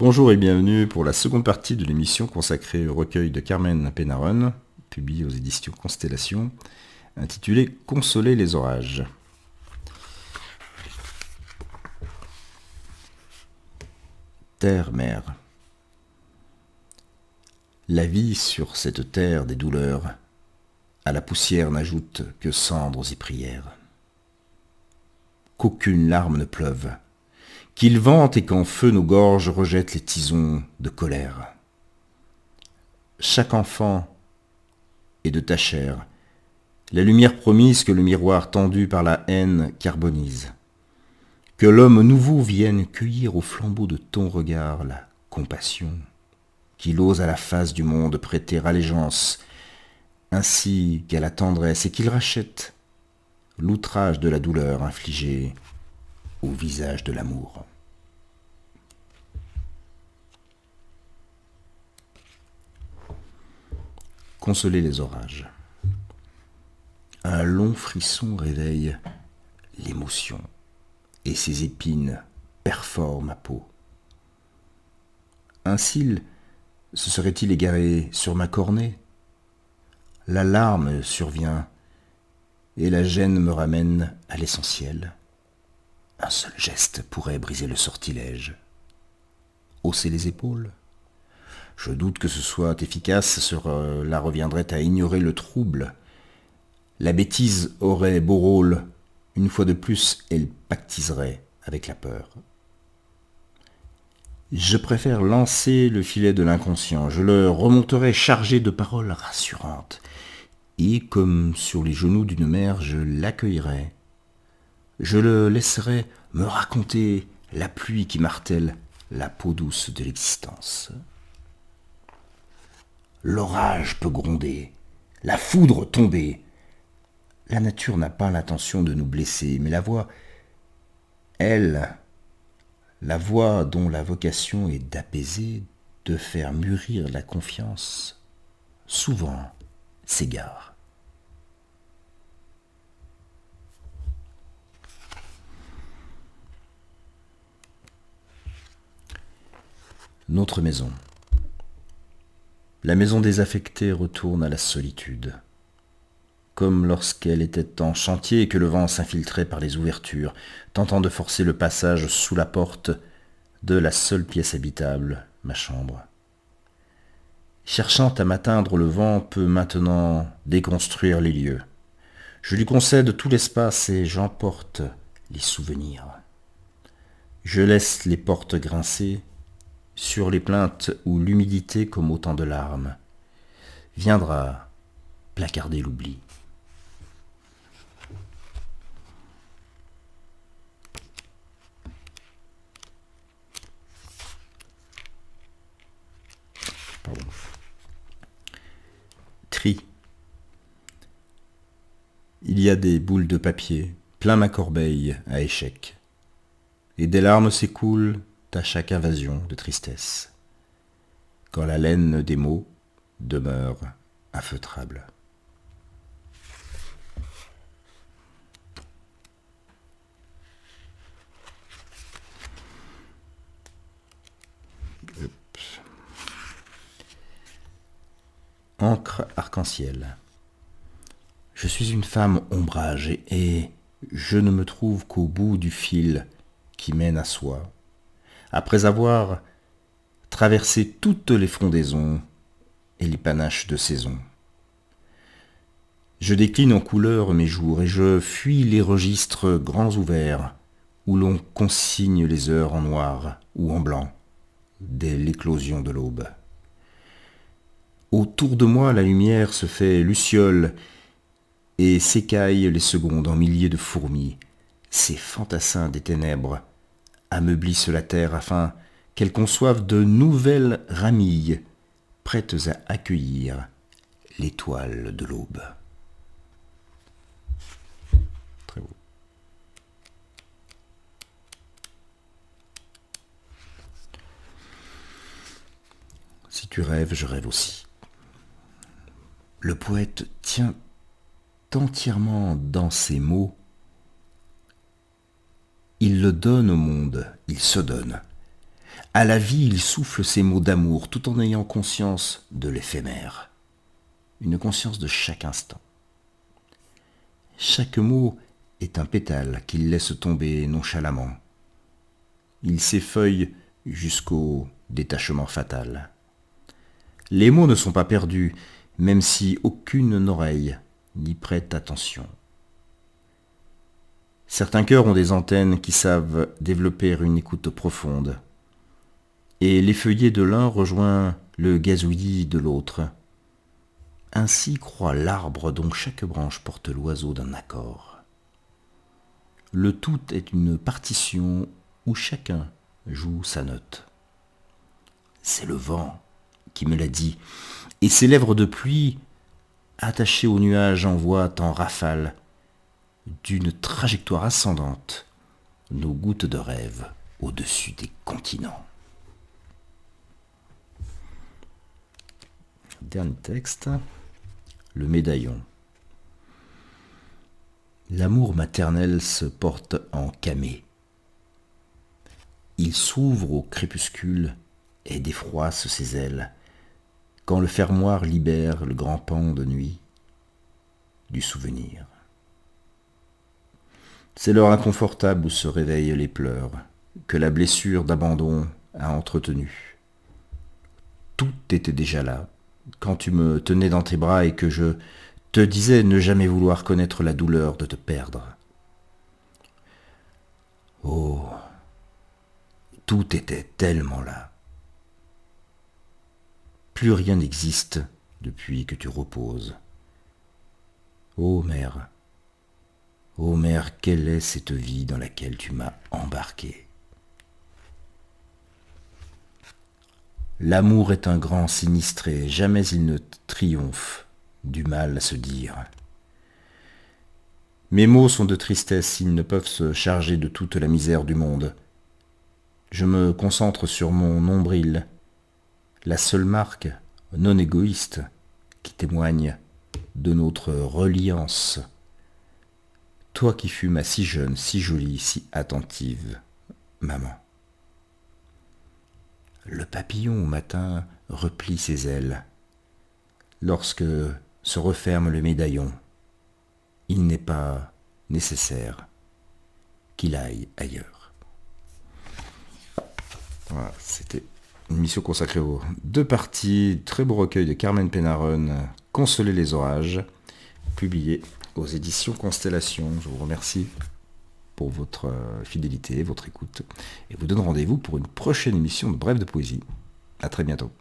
Bonjour et bienvenue pour la seconde partie de l'émission consacrée au recueil de Carmen Pénarone, publié aux éditions Constellation, intitulé Consoler les orages. Terre-mère. La vie sur cette terre des douleurs, à la poussière n'ajoute que cendres et prières. Qu'aucune larme ne pleuve, qu'il vente et qu'en feu nos gorges rejettent les tisons de colère. Chaque enfant est de ta chair, la lumière promise que le miroir tendu par la haine carbonise. Que l'homme nouveau vienne cueillir au flambeau de ton regard la compassion, qu'il ose à la face du monde prêter allégeance, ainsi qu'à la tendresse, et qu'il rachète l'outrage de la douleur infligée au visage de l'amour. Consoler les orages. Un long frisson réveille l'émotion, et ses épines perforent ma peau. Un cil se serait-il égaré sur ma cornée? La larme survient, et la gêne me ramène à l'essentiel. Un seul geste pourrait briser le sortilège. Hausser les épaules? Je doute que ce soit efficace, cela reviendrait à ignorer le trouble. La bêtise aurait beau rôle, une fois de plus, elle pactiserait avec la peur. Je préfère lancer le filet de l'inconscient, je le remonterai chargé de paroles rassurantes, et comme sur les genoux d'une mère, je l'accueillerai. Je le laisserai me raconter la pluie qui martèle la peau douce de l'existence. L'orage peut gronder, la foudre tomber. La nature n'a pas l'intention de nous blesser, mais la voix, elle, la voix dont la vocation est d'apaiser, de faire mûrir la confiance, souvent s'égare. Notre maison. La maison désaffectée retourne à la solitude. Comme lorsqu'elle était en chantier et que le vent s'infiltrait par les ouvertures, tentant de forcer le passage sous la porte de la seule pièce habitable, ma chambre. Cherchant à m'atteindre, le vent peut maintenant déconstruire les lieux. Je lui concède tout l'espace et j'emporte les souvenirs. Je laisse les portes grincer sur les plaintes où l'humidité, comme autant de larmes, viendra placarder l'oubli. Pardon. Tri. Il y a des boules de papier, plein ma corbeille à échecs, et des larmes s'écoulent à chaque invasion de tristesse, quand la laine des mots demeure infeutrable. Encre arc-en-ciel. Je suis une femme ombrage et je ne me trouve qu'au bout du fil qui mène à soi, après avoir traversé toutes les frondaisons et les panaches de saison. Je décline en couleur mes jours et je fuis les registres grands ouverts où l'on consigne les heures en noir ou en blanc dès l'éclosion de l'aube. Autour de moi, la lumière se fait luciole et s'écaille les secondes en milliers de fourmis. Ces fantassins des ténèbres ameublissent la terre afin qu'elle conçoive de nouvelles ramilles prêtes à accueillir l'étoile de l'aube. Très beau. Si tu rêves, je rêve aussi. Le poète tient entièrement dans ses mots. Il le donne au monde, il se donne. À la vie, il souffle ses mots d'amour tout en ayant conscience de l'éphémère. Une conscience de chaque instant. Chaque mot est un pétale qu'il laisse tomber nonchalamment. Il s'effeuille jusqu'au détachement fatal. Les mots ne sont pas perdus, même si aucune oreille n'y prête attention. Certains cœurs ont des antennes qui savent développer une écoute profonde, et l'effeuillé de l'un rejoint le gazouillis de l'autre. Ainsi croît l'arbre dont chaque branche porte l'oiseau d'un accord. Le tout est une partition où chacun joue sa note. C'est le vent qui me l'a dit, et ses lèvres de pluie, attachées au nuage, envoient en rafale, d'une trajectoire ascendante, nos gouttes de rêve au-dessus des continents. Dernier texte, le médaillon. L'amour maternel se porte en camée. Il s'ouvre au crépuscule et défroisse ses ailes, quand le fermoir libère le grand pan de nuit du souvenir. C'est l'heure inconfortable où se réveillent les pleurs, que la blessure d'abandon a entretenue. Tout était déjà là, quand tu me tenais dans tes bras et que je te disais ne jamais vouloir connaître la douleur de te perdre. Oh, tout était tellement là. Plus rien n'existe depuis que tu reposes. Ô mère, quelle est cette vie dans laquelle tu m'as embarqué? L'amour est un grand sinistré, jamais il ne triomphe du mal à se dire. Mes mots sont de tristesse, ils ne peuvent se charger de toute la misère du monde. Je me concentre sur mon nombril, la seule marque non égoïste qui témoigne de notre reliance. Toi qui fus ma si jeune, si jolie, si attentive maman. Le papillon au matin replie ses ailes. Lorsque se referme le médaillon, il n'est pas nécessaire qu'il aille ailleurs. Voilà, c'était une mission consacrée aux deux parties, très beau recueil de Carmen Pénarone, Consoler les orages, publié aux éditions Constellation. Je vous remercie pour votre fidélité, votre écoute, et vous donne rendez-vous pour une prochaine émission de Brève de Poésie. À très bientôt.